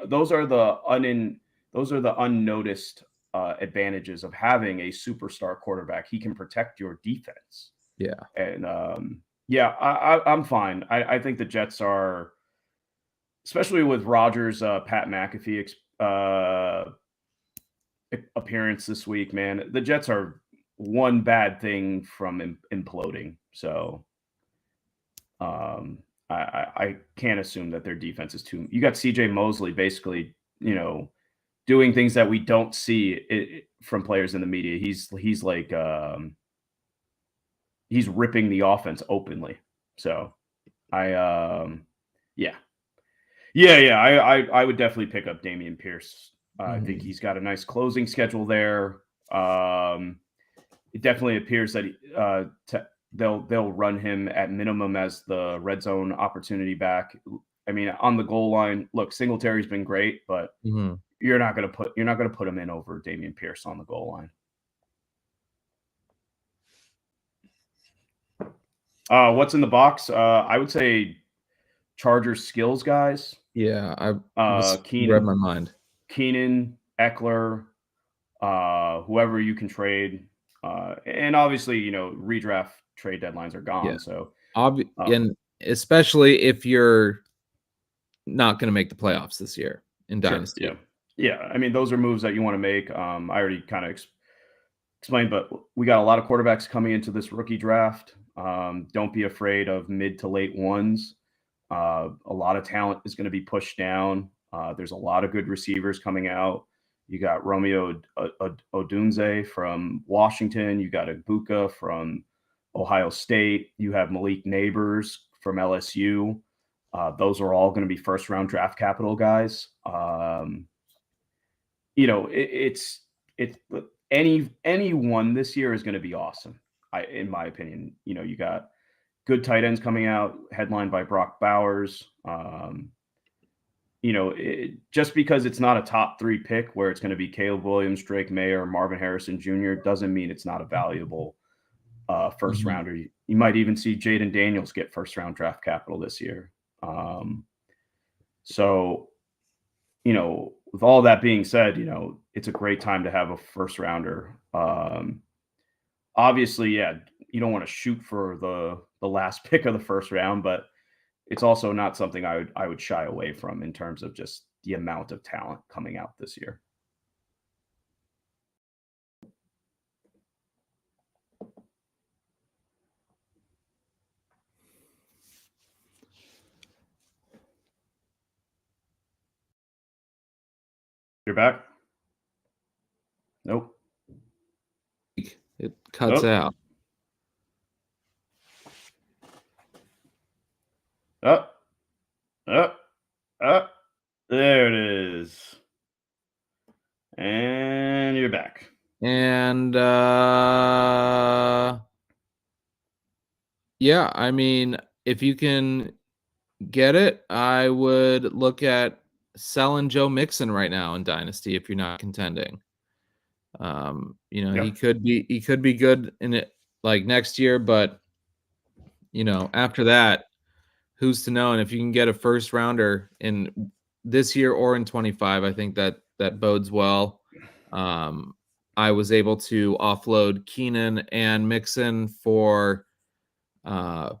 unnoticed advantages of having a superstar quarterback. He can protect your defense. Yeah. And I'm fine. I think the Jets are, especially with Rodgers, Pat McAfee appearance this week, man, the Jets are one bad thing from imploding. So I can't assume that their defense is too. You got CJ Mosley basically, doing things that we don't see from players in the media. He's like he's ripping the offense openly. So I would definitely pick up Dameon Pierce. I think he's got a nice closing schedule there. it definitely appears that they'll run him at minimum as the red zone opportunity back. I mean, on the goal line, look, Singletary's been great, but you're not going to put him in over Dameon Pierce on the goal line. What's in the box? I would say Chargers skills guys. Yeah, I read my mind. Keenan, Eckler, whoever you can trade, and obviously, redraft trade deadlines are gone. Yeah. So, and especially if you're not going to make the playoffs this year in Dynasty. Sure, yeah. I mean, those are moves that you want to make. I already kind of explained, but we got a lot of quarterbacks coming into this rookie draft. Don't be afraid of mid to late ones. A lot of talent is going to be pushed down. There's a lot of good receivers coming out. You got Romeo Odunze from Washington. You got Ibuka from Ohio State. You have Malik Neighbors from LSU. Those are all going to be first-round draft capital guys. It's anyone this year is going to be awesome. In my opinion, you got good tight ends coming out, headlined by Brock Bowers. Just because it's not a top 3 pick where it's going to be Caleb Williams, Drake May, or Marvin Harrison Jr. doesn't mean it's not a valuable first rounder. You might even see Jaden Daniels get first-round draft capital this year. With all that being said, it's a great time to have a first rounder. Obviously, you don't want to shoot for the last pick of the first round, but it's also not something I would shy away from in terms of just the amount of talent coming out this year. You're back? Nope. It cuts out. There it is. And you're back. And yeah, I mean, if you can get it, I would look at selling Joe Mixon right now in Dynasty if you're not contending. He could be good in it like next year, but after that, who's to know? And if you can get a first rounder in this year or in 25, I think that bodes well. I was able to offload Keenan and Mixon for a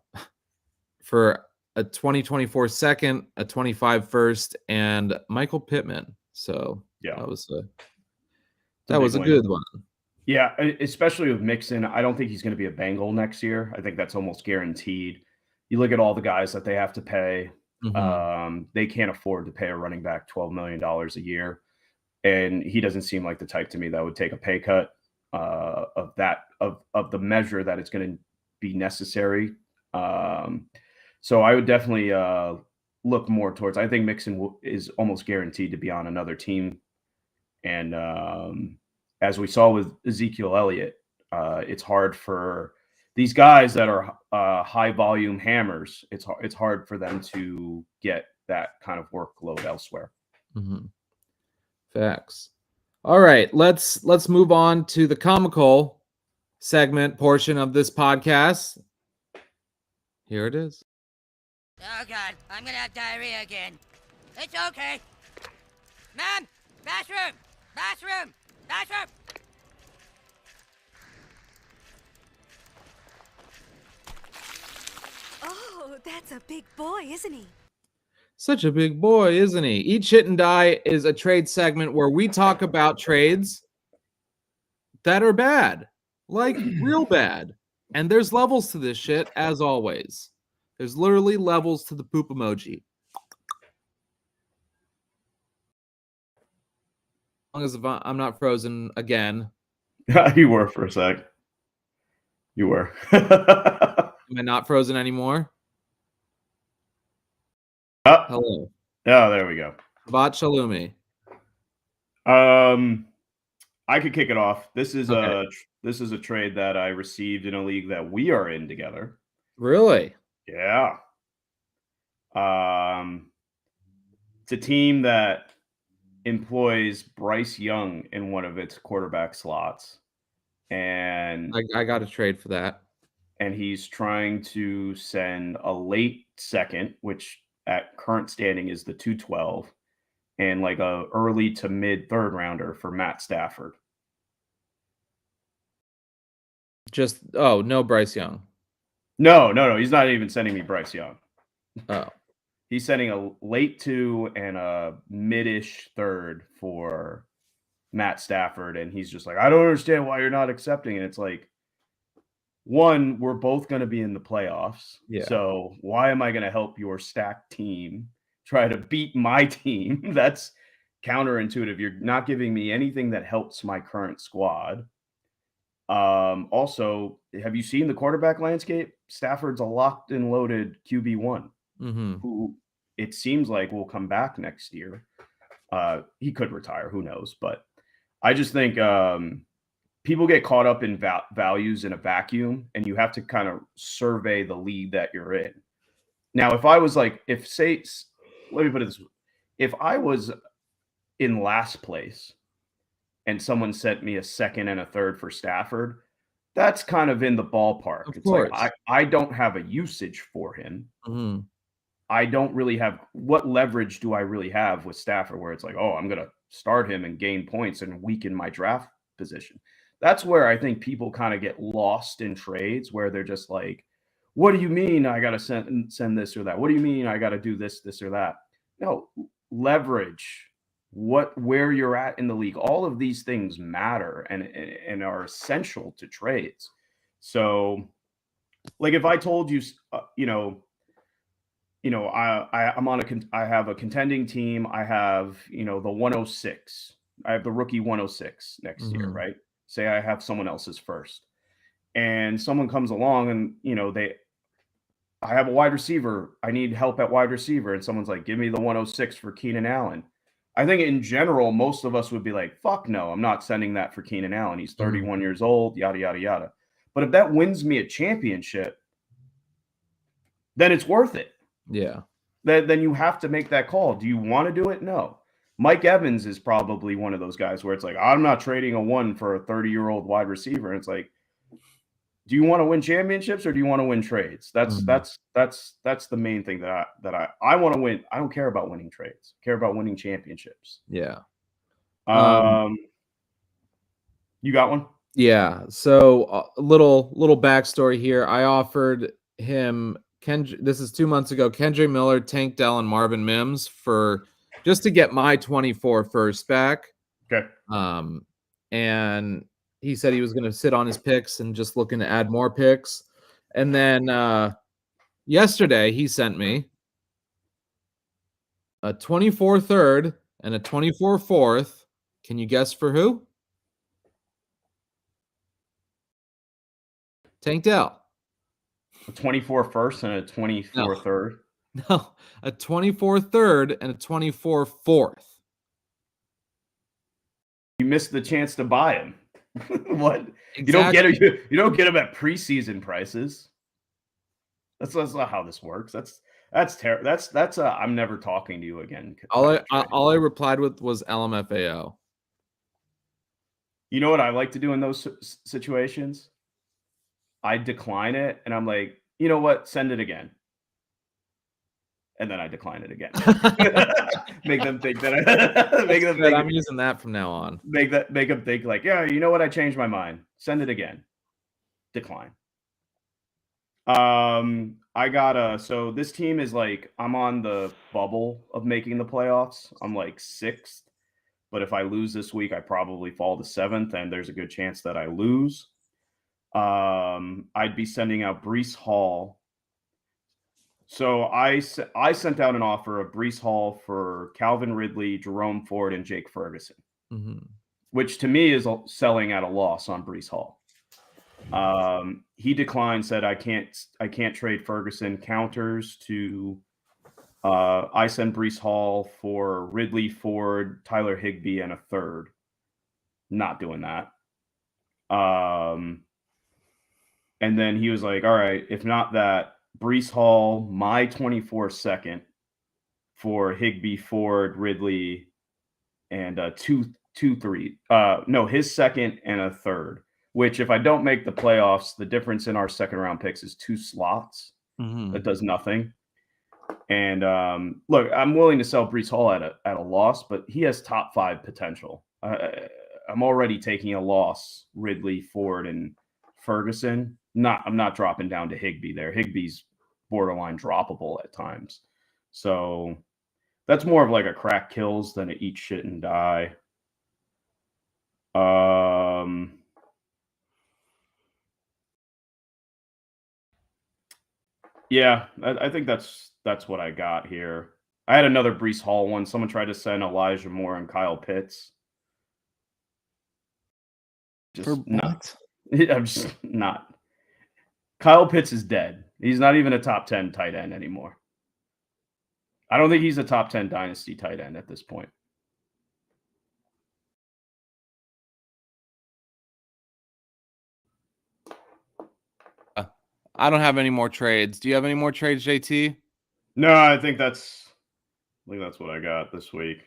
2024 second, a 25 first, and Michael Pittman. So that was a good one. Yeah, especially with Mixon. I don't think he's going to be a Bengal next year. I think that's almost guaranteed. You look at all the guys that they have to pay. They can't afford to pay a running back $12 million a year. And he doesn't seem like the type to me that would take a pay cut of the measure that it's going to be necessary. So I would definitely look more towards. I think Mixon is almost guaranteed to be on another team. And as we saw with Ezekiel Elliott, it's hard for these guys that are high volume hammers. It's hard for them to get that kind of workload elsewhere. Facts. All right, let's move on to the comical segment portion of this podcast. Here it is. Oh God, I'm gonna have diarrhea again. It's okay. Ma'am, bathroom, bathroom, bathroom. Oh, that's a big boy, isn't he? Such a big boy, isn't he? Eat Shit and Die is a trade segment where we talk about trades that are bad, like real bad. And there's levels to this shit, as always. There's literally levels to the poop emoji. As long as I'm not frozen again. You were for a sec. You were. Am I not frozen anymore? Hello. Oh, there we go. Bot Shalumi. I could kick it off. This is a This is a trade that I received in a league that we are in together. Really? Yeah. It's a team that employs Bryce Young in one of its quarterback slots. And I got a trade for that. he's trying to send a late second, which at current standing is the 212, and like a early to mid third rounder for Matt Stafford. No Bryce Young. No. He's not even sending me Bryce Young. Oh. He's sending a late 2 and a mid-ish third for Matt Stafford. And he's just like, I don't understand why you're not accepting it. It's like, one, we're both going to be in the playoffs. Yeah. So why am I going to help your stacked team try to beat my team? That's counterintuitive. You're not giving me anything that helps my current squad. Also, have you seen the quarterback landscape? Stafford's a locked and loaded QB1 who it seems like will come back next year. He could retire, who knows? But I just think people get caught up in values in a vacuum, and you have to kind of survey the league that you're in. Now, if I was like, let me put it this way. If I was in last place and someone sent me a second and a third for Stafford, that's kind of in the ballpark. It's like, I don't have a usage for him. I don't really have, what leverage do I really have with Stafford where it's like, oh, I'm going to start him and gain points and weaken my draft position. That's where I think people kind of get lost in trades where they're just like, what do you mean I got to send this or that? What do you mean I got to do this or that? No, leverage, where you're at in the league. All of these things matter and are essential to trades. So like if I told you, I have a contending team. I have, the 106. I have the rookie 106 next year, right? Say I have someone else's first. And someone comes along and, I have a wide receiver. I need help at wide receiver. And someone's like, give me the 106 for Keenan Allen. I think in general, most of us would be like, fuck no, I'm not sending that for Keenan Allen. He's 31 years old, yada, yada, yada. But if that wins me a championship, then it's worth it. Yeah. Then you have to make that call. Do you want to do it? No. Mike Evans is probably one of those guys where it's like, I'm not trading a 1 for a 30-year-old wide receiver. And it's like, do you want to win championships or do you want to win trades? That's the main thing that I want to win. I don't care about winning trades. I care about winning championships. Yeah. You got one? Yeah. So a little backstory here. I offered him this is 2 months ago, Kendre Miller, Tank Dell, and Marvin Mims for just to get my 24 first back. Okay. And he said he was going to sit on his picks and just looking to add more picks. And then yesterday he sent me a 24 third and a 24 fourth. Can you guess for who? Tank Dell. A 24 first and a 24 third. No, a 24 third and a 24 fourth. You missed the chance to buy him. What? Exactly. You don't get them at preseason prices. That's not how this works. That's terrible. That's I'm never talking to you again. All I replied with was LMFAO. You know what I like to do in those situations? I decline it and I'm like, you know what? Send it again. And then I decline it again. Make them think that I'm using that from now on. Make them think like, yeah, you know what? I changed my mind. Send it again. Decline. So this team is like, I'm on the bubble of making the playoffs. I'm like 6th, but if I lose this week, I probably fall to 7th, and there's a good chance that I lose. I'd be sending out Breece Hall. So I sent out an offer of Breece Hall for Calvin Ridley, Jerome Ford, and Jake Ferguson, which to me is selling at a loss on Breece Hall. He declined, said I can't trade Ferguson. Counters to I send Breece Hall for Ridley, Ford, Tyler Higbee, and a third. Not doing that. And then he was like, all right, if not that, Breece Hall, my 24-second for Higbee, Ford, Ridley, and his second and a third, which if I don't make the playoffs, the difference in our second round picks is 2 slots. That does nothing. And look, I'm willing to sell Breece Hall at a loss, but he has top 5 potential. I'm already taking a loss, Ridley, Ford, and Ferguson. I'm not dropping down to Higbee there. Higbee's borderline droppable at times. So that's more of like a crack kills than a eat shit and die. Yeah, I think that's what I got here. I had another Breece Hall one. Someone tried to send Elijah Moore and Kyle Pitts. Just not. I'm just not. Kyle Pitts is dead. He's not even a top 10 tight end anymore. I don't think he's a top 10 dynasty tight end at this point. I don't have any more trades. Do you have any more trades, JT? No, I think that's what I got this week.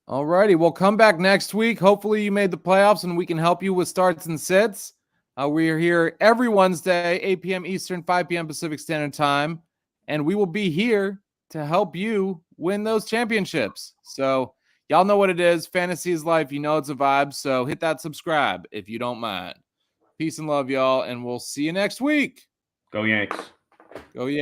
All righty. We'll come back next week. Hopefully you made the playoffs and we can help you with starts and sits. We are here every Wednesday, 8 p.m. Eastern, 5 p.m. Pacific Standard Time. And we will be here to help you win those championships. So y'all know what it is. Fantasy is life. You know it's a vibe. So hit that subscribe if you don't mind. Peace and love, y'all. And we'll see you next week. Go Yanks. Go Yanks.